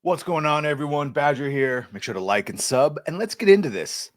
What's going on, everyone? Badger here. Make sure to like and sub, and let's get into this.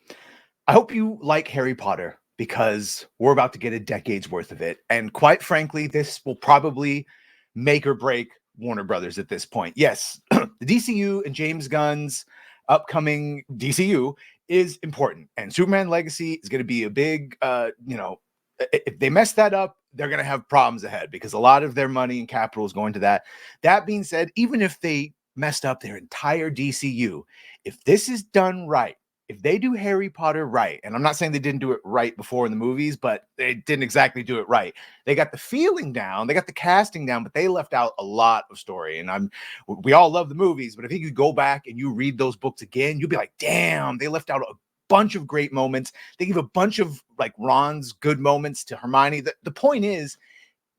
I hope you like Harry Potter because we're about to get a decade's worth of it. And quite frankly, this will probably make or break Warner Brothers at this point. Yes, the DCU and James Gunn's upcoming DCU is important, and Superman Legacy is going to be a big, if they mess that up, they're going to have problems ahead because a lot of their money and capital is going to that. That being said, even if they messed up their entire DCU, if this is done right, if they do Harry Potter right, and I'm not saying they didn't do it right before in the movies, but they didn't exactly do it right. They got the feeling down, they got the casting down, but they left out a lot of story. And we all love the movies, but if you could go back and you read those books again, you'll be like, damn, they left out a bunch of great moments. They give a bunch of like Ron's good moments to Hermione. The point is,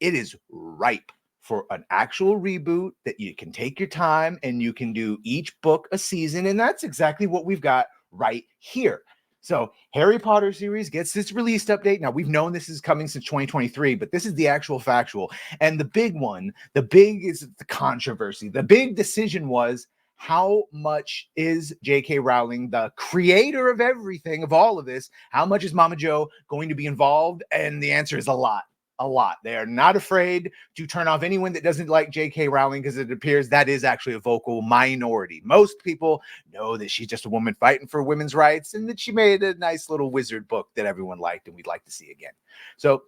it is ripe for an actual reboot that you can take your time and you can do each book a season. And that's exactly what we've got right here. So Harry Potter series gets this released update. Now, we've known this is coming since 2023, but this is the actual factual. And the big one, the big is the controversy. The big decision was, how much is J.K. Rowling, the creator of everything, of all of this, how much is Mama Jo going to be involved? And the answer is a lot. A lot. They are not afraid to turn off anyone that doesn't like J.K. Rowling because it appears that is actually a vocal minority. Most people know that she's just a woman fighting for women's rights and that she made a nice little wizard book that everyone liked and we'd like to see again. So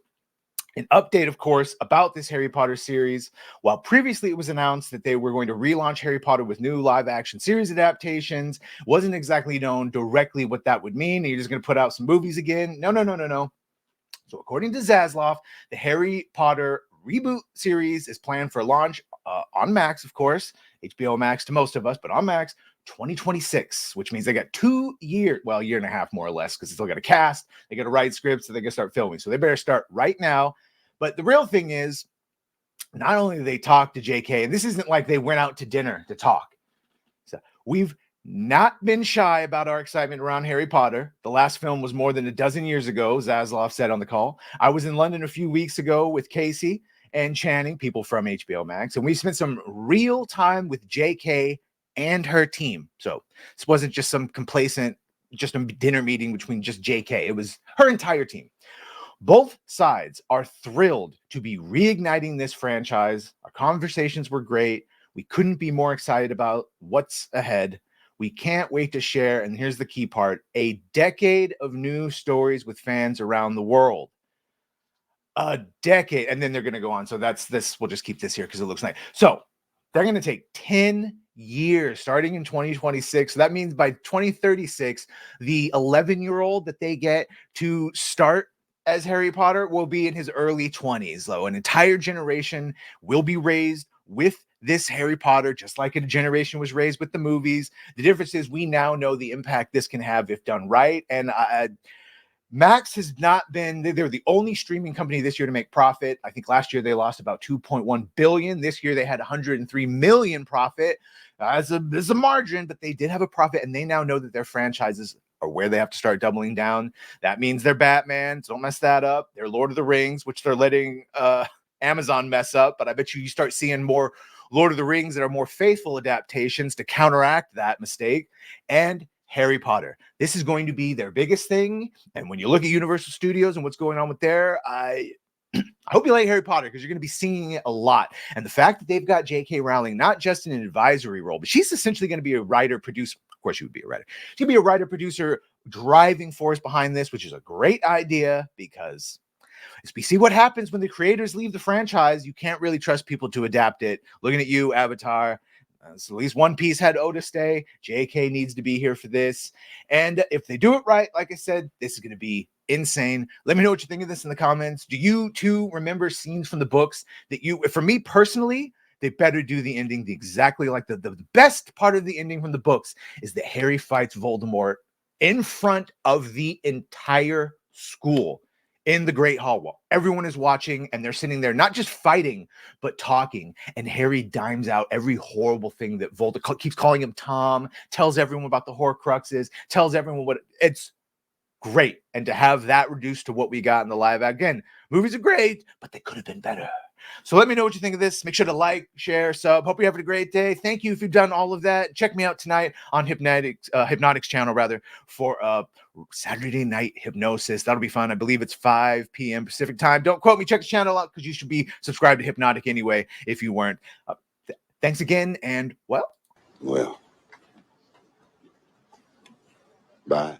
an update, of course, about this Harry Potter series. While previously it was announced that they were going to relaunch Harry Potter with new live-action series adaptations, wasn't exactly known directly what that would mean. You're just going to put out some movies again? No. So according to Zaslav, the Harry Potter reboot series is planned for launch on Max, of course, HBO Max to most of us, but on Max 2026, which means they got 2 years, well, a year and a half more or less, because they still got to cast, they got to write scripts, so they got to start filming. So they better start right now. But the real thing is, not only do they talk to JK, and this isn't like they went out to dinner to talk. So we've not been shy about our excitement around Harry Potter. The last film was more than a dozen years ago, Zaslav said on the call. I was in London a few weeks ago with Casey and Channing, people from HBO Max, and we spent some real time with JK and her team. So this wasn't just some complacent, just a dinner meeting between just JK. It was her entire team. Both sides are thrilled to be reigniting this franchise. Our conversations were great. We couldn't be more excited about what's ahead. We can't wait to share, and here's the key part, a decade of new stories with fans around the world. A decade, and then they're going to go on. So that's this. We'll just keep this here because it looks nice. So they're going to take 10 years starting in 2026. So that means by 2036, the 11-year-old that they get to start as Harry Potter will be in his early 20s, though. An entire generation will be raised with this Harry Potter, just like a generation was raised with the movies. The difference is we now know the impact this can have if done right. And Max has not been, they're the only streaming company this year to make profit. I think last year they lost about 2.1 billion. This year they had 103 million profit. There's a margin, but they did have a profit, and they now know that their franchises are where they have to start doubling down. That means they're Batman. Don't mess that up. They're Lord of the Rings, which they're letting Amazon mess up. But I bet you start seeing more Lord of the Rings that are more faithful adaptations to counteract that mistake. And Harry Potter. This is going to be their biggest thing. And when you look at Universal Studios and what's going on with there, I hope you like Harry Potter because you're going to be seeing it a lot. And the fact that they've got J.K. Rowling, not just in an advisory role, but she's essentially going to be a writer, producer. Of course, she would be a writer. She'd be a writer, producer, driving force behind this, which is a great idea because as we see what happens when the creators leave the franchise, you can't really trust people to adapt it. Looking at you, Avatar. So at least One Piece had Oda stay. JK needs to be here for this. And if they do it right, like I said, this is going to be insane. Let me know what you think of this in the comments. Do you too remember scenes from the books that you, for me personally, they better do the ending exactly like the best part of the ending from the books is that Harry fights Voldemort in front of the entire school in the Great Hall. While everyone is watching and they're sitting there, not just fighting, but talking. And Harry dimes out every horrible thing that Voldemort keeps calling him Tom, tells everyone about the Horcruxes, tells everyone what it's great. And to have that reduced to what we got in the live, again, movies are great, but they could have been better. So let me know what you think of this. Make sure to like, share, sub. Hope you're having a great day. Thank you if you've done all of that. Check me out tonight on Hypnotics channel rather for Saturday night hypnosis. That'll be fun. I believe it's 5 p.m. Pacific time. Don't quote me. Check the channel out because you should be subscribed to Hypnotic anyway if you weren't. Thanks again, and well, bye.